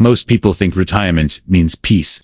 Most people think retirement means peace.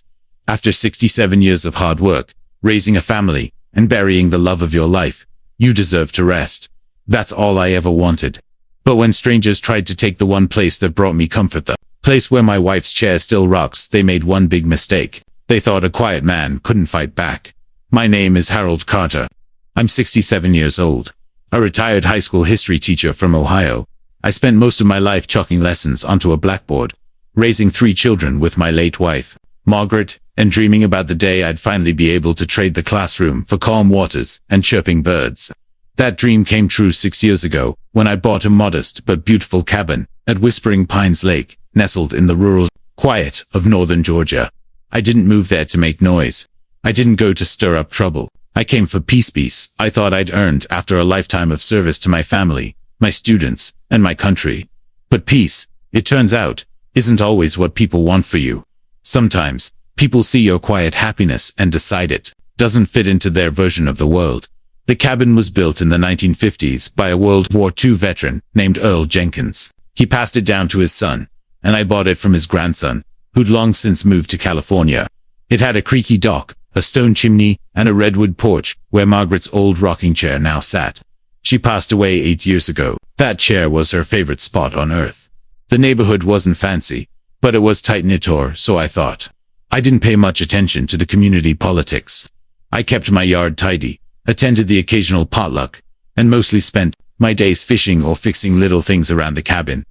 After 67 years of hard work, raising a family, and burying the love of your life, you deserve to rest. That's all I ever wanted. But when strangers tried to take the one place that brought me comfort, the place where my wife's chair still rocks, they made one big mistake. They thought a quiet man couldn't fight back. My name is Harold Carter. I'm 67 years old. A retired high school history teacher from Ohio. I spent most of my life chalking lessons onto a blackboard, raising 3 children with my late wife, Margaret, and dreaming about the day I'd finally be able to trade the classroom for calm waters and chirping birds. That dream came true 6 years ago, when I bought a modest but beautiful cabin at Whispering Pines Lake, nestled in the rural quiet of northern Georgia. I didn't move there to make noise. I didn't go to stir up trouble. I came for peace I thought I'd earned after a lifetime of service to my family, my students, and my country. But peace, it turns out, isn't always what people want for you. Sometimes, people see your quiet happiness and decide it doesn't fit into their version of the world. The cabin was built in the 1950s by a World War II veteran named Earl Jenkins. He passed it down to his son, and I bought it from his grandson, who'd long since moved to California. It had a creaky dock, a stone chimney, and a redwood porch where Margaret's old rocking chair now sat. She passed away 8 years ago. That chair was her favorite spot on earth. The neighborhood wasn't fancy, but it was tight-knit, or so I thought. I didn't pay much attention to the community politics. I kept my yard tidy, attended the occasional potluck, and mostly spent my days fishing or fixing little things around the cabin.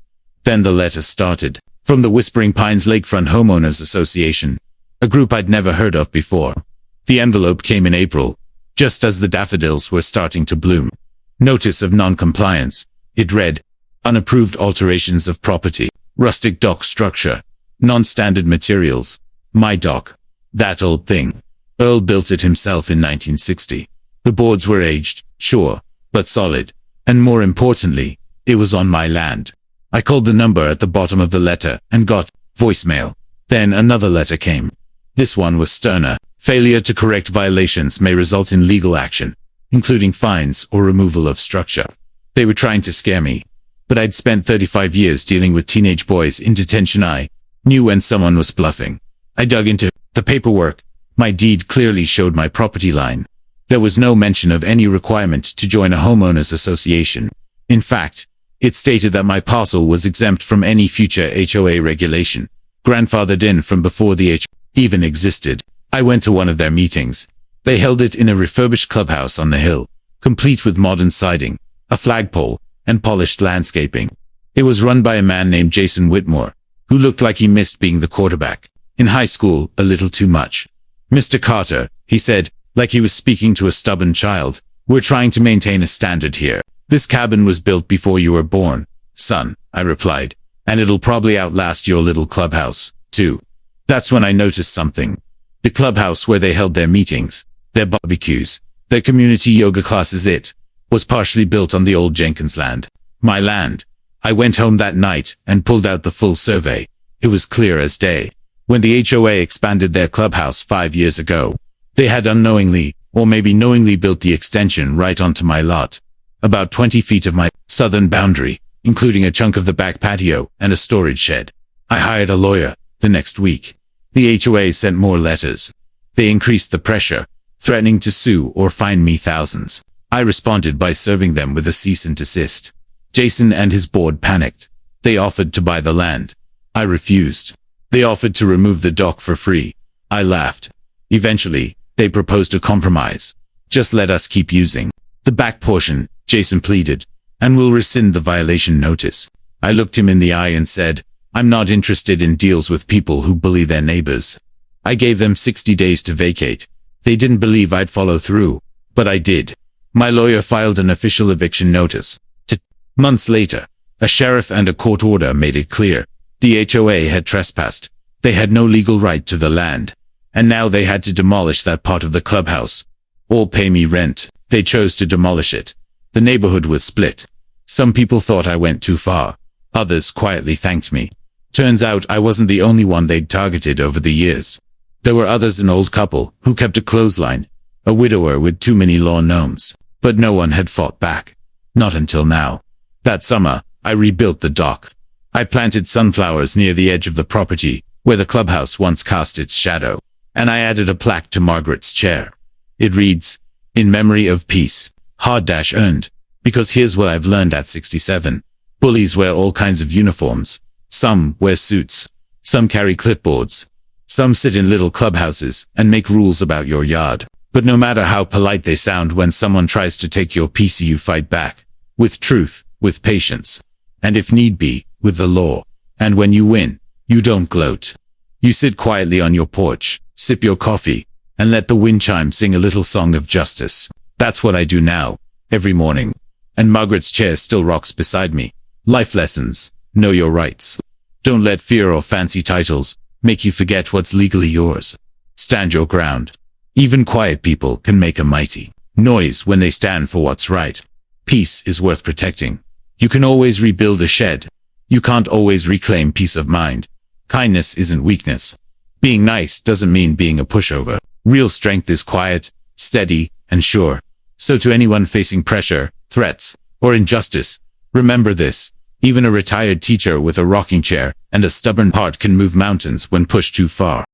Then the letters started, from the Whispering Pines Lakefront Homeowners Association, a group I'd never heard of before. The envelope came in April, just as the daffodils were starting to bloom. Notice of non-compliance. It read, unapproved alterations of property, rustic dock structure, non-standard materials. My dock. That old thing. Earl built it himself in 1960. The boards were aged, sure, but solid. And more importantly, it was on my land. I called the number at the bottom of the letter and got voicemail. Then another letter came. This one was sterner. Failure to correct violations may result in legal action, including fines or removal of structure. They were trying to scare me. But I'd spent 35 years dealing with teenage boys in detention. I knew when someone was bluffing. I dug into the paperwork. My deed clearly showed my property line. There was no mention of any requirement to join a homeowners association. In fact, it stated that my parcel was exempt from any future HOA regulation, grandfathered in from before the HOA even existed. I went to one of their meetings. They held it in a refurbished clubhouse on the hill, complete with modern siding, a flagpole, and polished landscaping. It was run by a man named Jason Whitmore, who looked like he missed being the quarterback. In high school, a little too much. Mr. Carter, he said, like he was speaking to a stubborn child, we're trying to maintain a standard here. This cabin was built before you were born, son, I replied, and it'll probably outlast your little clubhouse, too. That's when I noticed something. The clubhouse where they held their meetings, their barbecues, their community yoga classes, it was partially built on the old Jenkins land. My land. I went home that night and pulled out the full survey. It was clear as day. When the HOA expanded their clubhouse 5 years ago, they had unknowingly, or maybe knowingly, built the extension right onto my lot. About 20 feet of my southern boundary, including a chunk of the back patio and a storage shed. I hired a lawyer the next week. The HOA sent more letters. They increased the pressure, threatening to sue or fine me thousands. I responded by serving them with a cease and desist. Jason and his board panicked. They offered to buy the land. I refused. They offered to remove the dock for free. I laughed. Eventually, they proposed a compromise. Just let us keep using the back portion, Jason pleaded, and we'll rescind the violation notice. I looked him in the eye and said, I'm not interested in deals with people who bully their neighbors. I gave them 60 days to vacate. They didn't believe I'd follow through, but I did. My lawyer filed an official eviction notice. Months later, a sheriff and a court order made it clear. The HOA had trespassed. They had no legal right to the land. And now they had to demolish that part of the clubhouse, or pay me rent. They chose to demolish it. The neighborhood was split. Some people thought I went too far. Others quietly thanked me. Turns out I wasn't the only one they'd targeted over the years. There were others, an old couple who kept a clothesline, a widower with too many lawn gnomes. But no one had fought back. Not until now. That summer, I rebuilt the dock. I planted sunflowers near the edge of the property, where the clubhouse once cast its shadow, and I added a plaque to Margaret's chair. It reads, "In memory of peace, hard-earned." Because here's what I've learned at 67. Bullies wear all kinds of uniforms. Some wear suits. Some carry clipboards. Some sit in little clubhouses and make rules about your yard. But no matter how polite they sound, when someone tries to take your peace, you fight back. With truth, with patience, and if need be, with the law. And when you win, you don't gloat. You sit quietly on your porch, sip your coffee, and let the wind chime sing a little song of justice. That's what I do now, every morning. And Margaret's chair still rocks beside me. Life lessons. Know your rights. Don't let fear or fancy titles make you forget what's legally yours. Stand your ground. Even quiet people can make a mighty noise when they stand for what's right. Peace is worth protecting. You can always rebuild a shed. You can't always reclaim peace of mind. Kindness isn't weakness. Being nice doesn't mean being a pushover. Real strength is quiet, steady, and sure. So to anyone facing pressure, threats, or injustice, remember this. Even a retired teacher with a rocking chair and a stubborn heart can move mountains when pushed too far.